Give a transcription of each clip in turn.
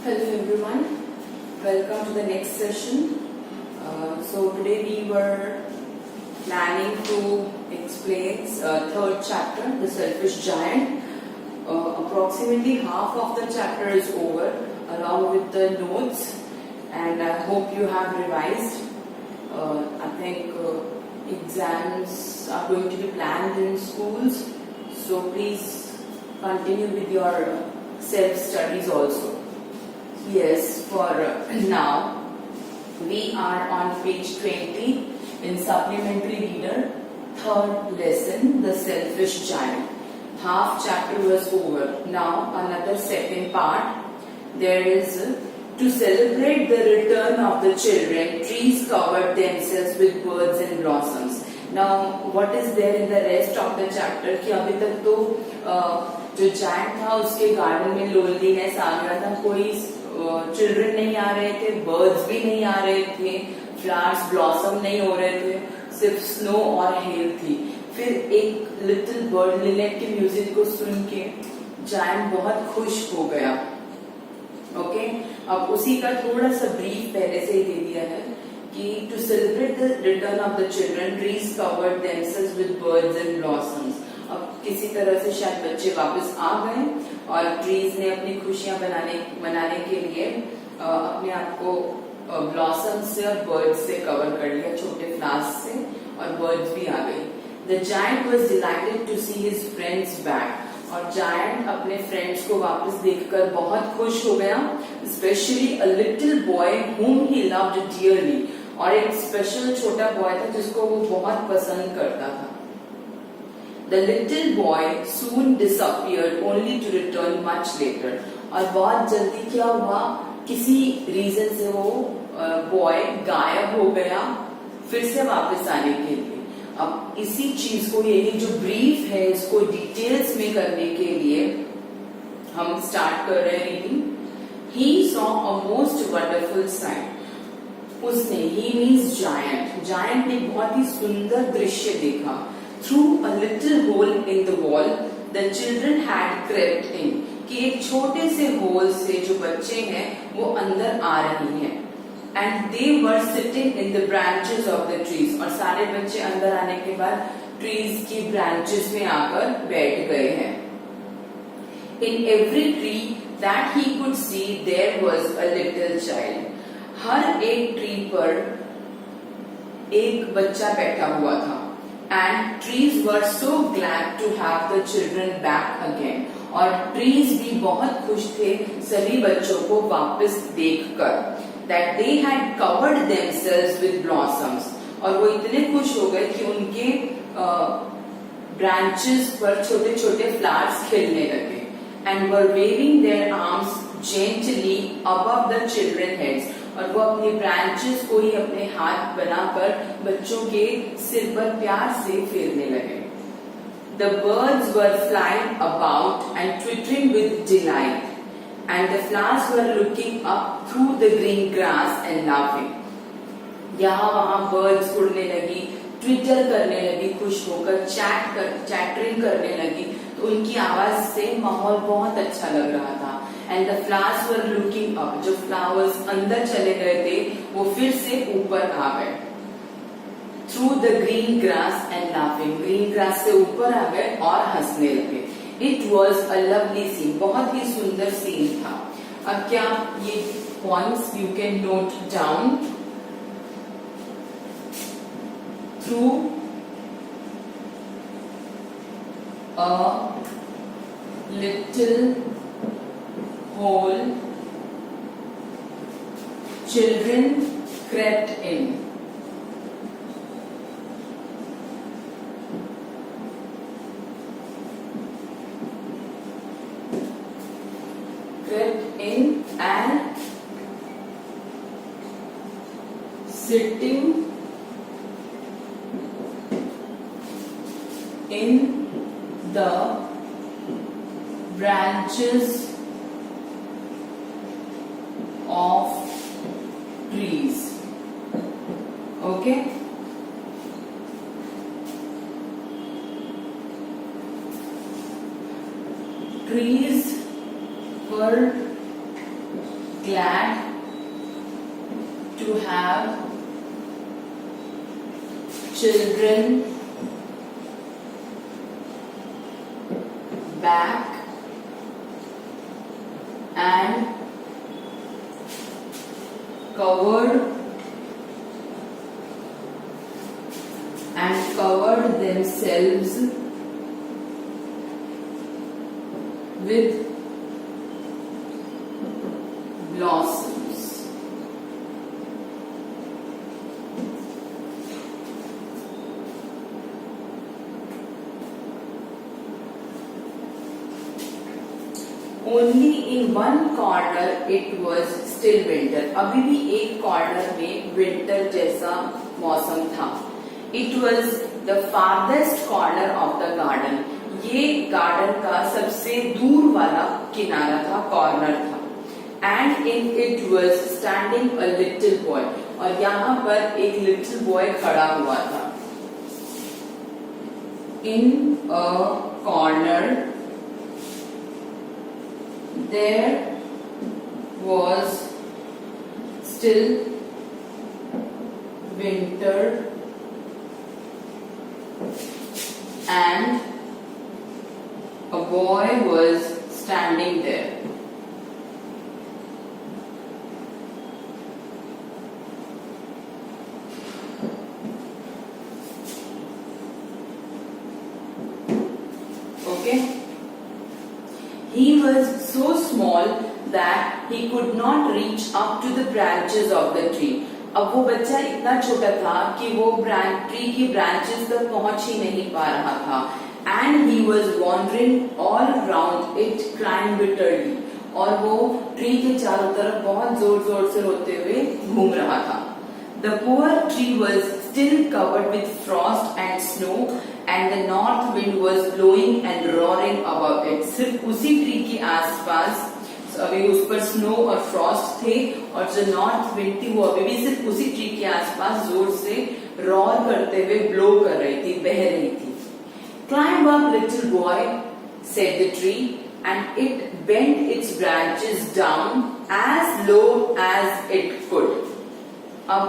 Hello everyone, welcome to the next session. So today we were planning to explain third chapter, The Selfish Giant. Approximately half of the chapter is over along with the notes, and I hope you have revised. I think exams are going to be planned in schools, so please continue with your self-studies also. Yes, for now, we are on page 20 in Supplementary Reader, third lesson, The Selfish Giant. Half chapter was over. Now, another second part. There is, to celebrate the return of the children, trees covered themselves with birds and blossoms. Now, what is there in the rest of the chapter? कि अभी तक तो जो giant था उसके garden में loneliness आ गया था, कोई चिल्ड्रन नहीं आ रहे थे, बर्ड्स भी नहीं आ रहे थे, फ्लावर्स ब्लॉसम नहीं हो रहे थे, सिर्फ स्नो और हेल थी. फिर एक लिटिल बर्ड लिनेट के म्यूजिक को सुन के जायंट बहुत खुश हो गया. ओके, अब उसी का थोड़ा सा ब्रीफ पहले से ही दे दिया है कि to celebrate the return of the children, trees covered themselves with birds and blossoms. अब किसी तरह से शायद बच्चे वापस आ गए और ट्रीज ने अपनी खुशियां मनाने के लिए अपने आप को ब्लॉसम से और बर्ड्स से कवर कर लिया, छोटे फ्लावर्स से, और बर्ड्स भी आ गई. The giant was delighted to see his friends back. और जायंट अपने फ्रेंड्स को वापस देखकर बहुत खुश हो गया. Specially a little boy whom he loved dearly. और एक स्पेशल छोटा बॉय था जिसको वो बहुत पसंद करता था. The little boy soon disappeared, only to return much later. और बहुत जल्दी क्या हुआ, किसी रीजन से वो बॉय गायब हो गया, फिर से वापस आने के लिए. अब इसी चीज को, ये जो ब्रीफ है, इसको डिटेल्स में करने के लिए हम स्टार्ट कर रहे हैं reading. He saw a most wonderful sight. उसने, he means giant, जायंट ने बहुत ही सुंदर दृश्य देखा. Through a little hole in the wall, the children had crept in. कि एक छोटे से होल से जो बच्चे हैं वो अंदर आ रही हैं. And they were sitting in the branches of the trees. और सारे बच्चे अंदर आने के बाद ट्रीज की ब्रांचेस में आकर बैठ गए हैं. In every tree that he could see, there was a little child. हर एक ट्री पर एक बच्चा बैठा हुआ था. And trees were so glad to have the children back again. और trees भी बहुत खुश थे सभी बच्चों को वापस देखकर. That they had covered themselves with blossoms. और वो इतने खुश हो गए कि उनके ब्रांचेस पर छोटे छोटे फ्लावर्स खिलने लगे. And were waving their arms gently above the children's heads. और वो अपने ब्रांचेस को ही अपने हाथ बनाकर बच्चों के सिर पर प्यार से फेरने लगे. The birds were flying about and twittering with delight, and the flowers were looking up through the green grass and laughing. यहाँ वहाँ birds उड़ने लगी, ट्विटर करने लगी, खुश होकर चैटरिंग करने लगी. तो उनकी आवाज से माहौल बहुत अच्छा लग रहा था. And the flowers were looking up. जो flowers अंदर चले गए थे वो फिर से ऊपर आ गए. Through the green grass and laughing. Green grass से ऊपर आ गए और हंसने लगे. It was a lovely scene. बहुत ही सुंदर सीन था. अब क्या ये points you can note down. Through a little hole, children crept in. Crept in and sitting in the branches of trees. Okay, trees were glad to have children back and covered themselves with blossoms. Only in one corner it was still winter. अभी भी एक corner में winter जैसा मौसम था. It was the farthest corner of the garden. ये garden का सबसे दूर वाला किनारा था, कॉर्नर था. And in it was standing a little boy. और यहाँ पर एक little boy खड़ा हुआ था. In a corner there was still winter and a boy was standing there. Okay? He was so small that he could not reach up to the branches of the tree. अब वो बच्चा इतना छोटा था कि वो ट्री की branches तक पहुंच ही नहीं पा रहा था. And he was wandering all round it, crying bitterly. और वो ट्री के चारों तरफ बहुत जोर जोर से रोते हुए घूम रहा था. The poor tree was still covered with frost and snow, and the north wind was blowing and roaring above it. सिर्फ उसी ट्री के आसपास अभी उस पर स्नो और फ्रॉस्ट थे, और जो नॉर्थ विंड थी वो अभी भी सिर्फ उसी ट्री के आसपास जोर से रॉर करते हुए ब्लो कर रही थी, बह रही थी. Climb up, little boy, said the tree, and it bent its branches down as low as it could. अब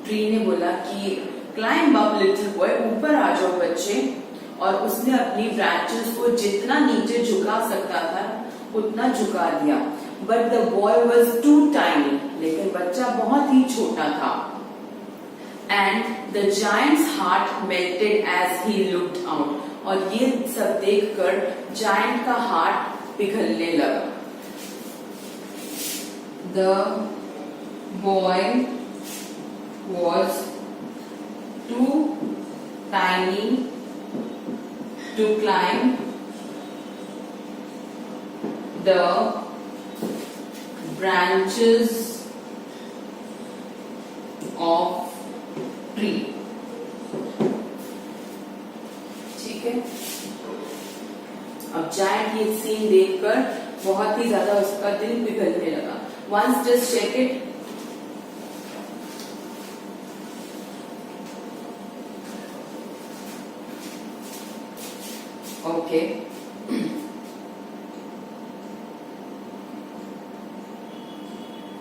ट्री ने बोला कि क्लाइंब अप लिटिल बॉय, ऊपर आ जाओ बच्चे. और उसने अपनी ब्रांचेस को जितना नीचे झुका सकता था उतना झुका दिया. But the boy was too tiny, लेकिन बच्चा बहुत ही छोटा था. And the giant's heart melted as he looked out. और ये सब देखकर जायंट का हार्ट पिघलने लगा. The boy was too tiny to climb the branches of tree. ठीक है. अब जायंट ये सीन देखकर बहुत ही ज्यादा उसका दिल पिघलने लगा. Once just check it. Okay.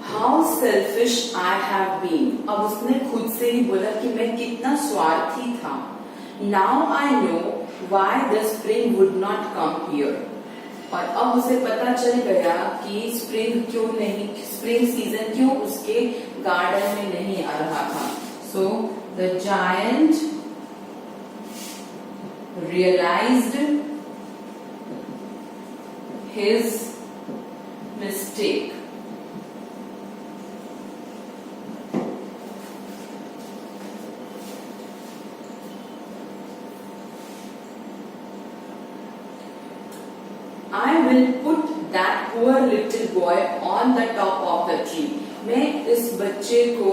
How selfish I have been. अब उसने खुद से ही बोला कि मैं कितना स्वार्थी था. Now I know why the spring would not come here. और अब उसे पता चल गया कि स्प्रिंग सीजन क्यों उसके गार्डन में नहीं आ रहा था. So the giant realized his mistake. I will put that poor little boy on the top of the tree. मैं इस बच्चे को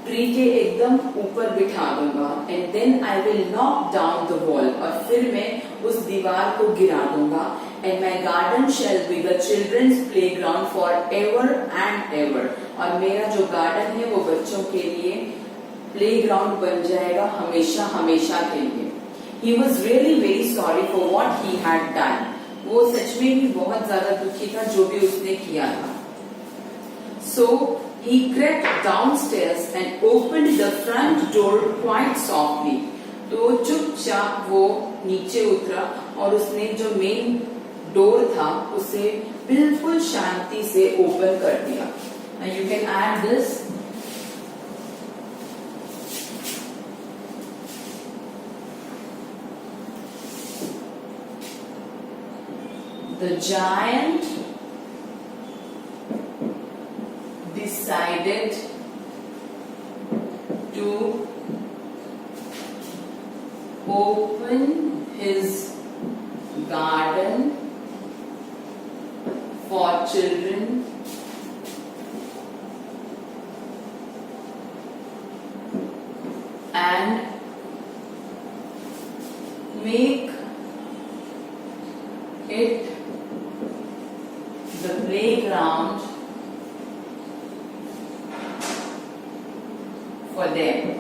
ट्री के एकदम ऊपर बिठा दूंगा. And then I will knock down the wall. और फिर मैं उस दीवार को गिरा दूंगा. And my garden shall be the children's playground for ever and ever. और मेरा जो गार्डन है वो बच्चों के लिए प्ले ग्राउंड बन जाएगा हमेशा हमेशा के लिए. He was really very sorry for what he had done. वो सच में भी बहुत ज्यादा दुखी था जो भी उसने किया था. So he crept downstairs and opened the front door quite softly. तो चुपचाप वो नीचे उतरा और उसने जो मेन डोर था उसे बिल्कुल शांति से ओपन कर दिया. Now you can add this. The giant decided to open his garden for children and make it the playground for them.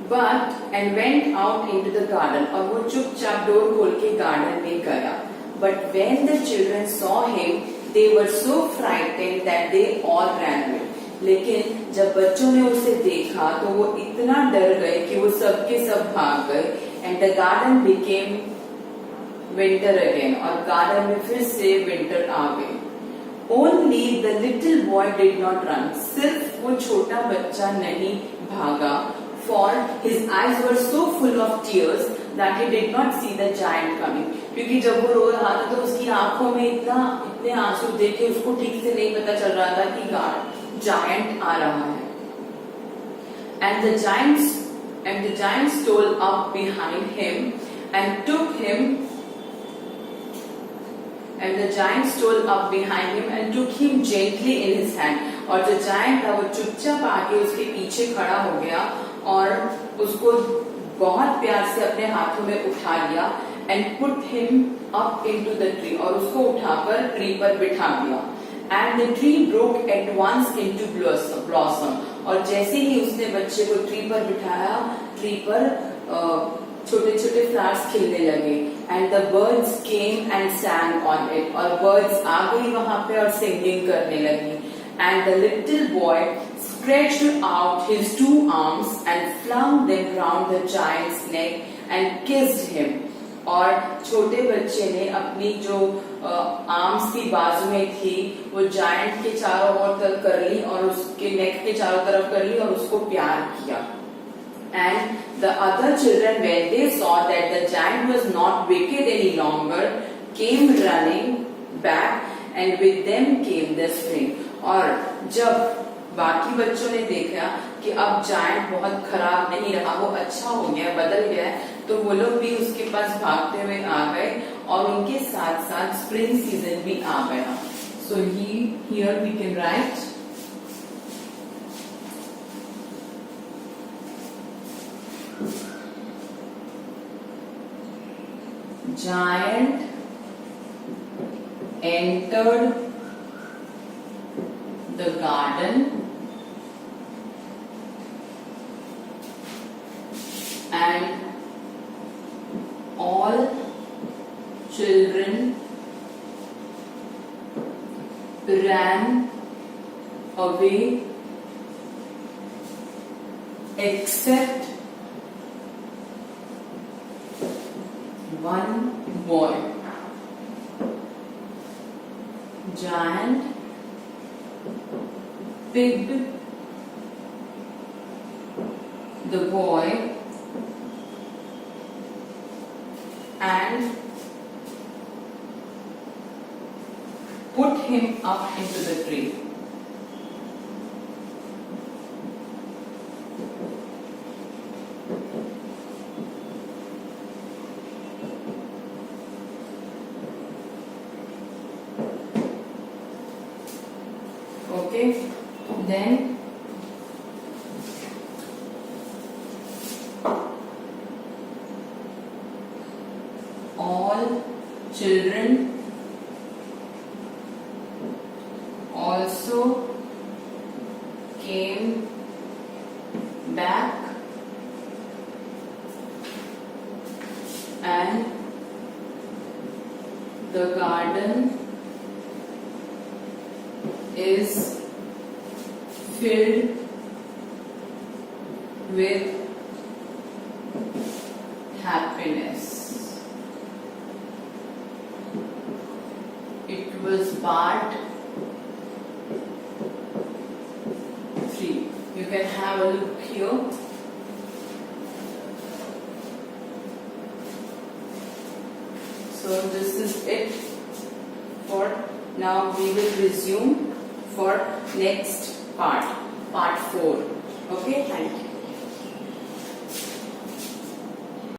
But and went out into the garden. और वो चुपचाप door खोल के गार्डन में गया. But when the children saw him, they were so frightened that they all ran away. लेकिन जब बच्चों ने उसे देखा तो वो इतना डर गए कि वो सब के सब भाग गए. And the garden became winter again. और गार्डन में फिर से विंटर आ गई. Only the little boy did not run. सिर्फ वो छोटा बच्चा नहीं भागा. For his eyes were so full of tears that he did not see the giant coming. क्योंकि जब वो रो रहा था तो उसकी आंखों में इतने आंसू देख के उसको ठीक से नहीं पता चल रहा था कि giant आ रहा है. And the giant stole up behind him and took him. And the giant stole up behind him and took him gently in his hand. और जो giant था वो चुपचाप आके उसके पीछे खड़ा हो गया और उसको बहुत प्यार से अपने हाथों में उठा लिया. And put him up into the tree. और उसको उठाकर ट्री पर बिठा दिया. And the tree broke at once into blossom. और जैसे ही उसने बच्चे को ट्री पर बिठाया, ट्री पर छोटे छोटे फ्लावर्स खिलने लगे. And the birds came and sang on it. और birds आ गई वहां पे और सिंगिंग करने लगी. And the little boy stretched out his two arms and flung them round the giant's neck and kissed him. और छोटे बच्चे ने अपनी जो आर्म्स की बाजू में थी वो जायंट के चारों ओर तक कर ली और उसके नेक के चारों तरफ कर ली और उसको प्यार किया. And the other children, when they saw that the giant was not wicked any longer, came running back, and with them came the spring. और जब बाकी बच्चों ने देखा कि अब जायंट बहुत खराब नहीं रहा, वो अच्छा हो गया, बदल गया है, तो वो लोग भी उसके पास भागते हुए आ गए और उनके साथ साथ स्प्रिंग सीजन भी आ गया. So here we can write giant entered the garden and all children ran away except one boy. Giant picked the boy and put him up into the tree. Okay, then all children also came back The garden is filled with happiness. It was part 3. You can have a look here. So this is it for now. We will resume for next part 4. Okay, thank you.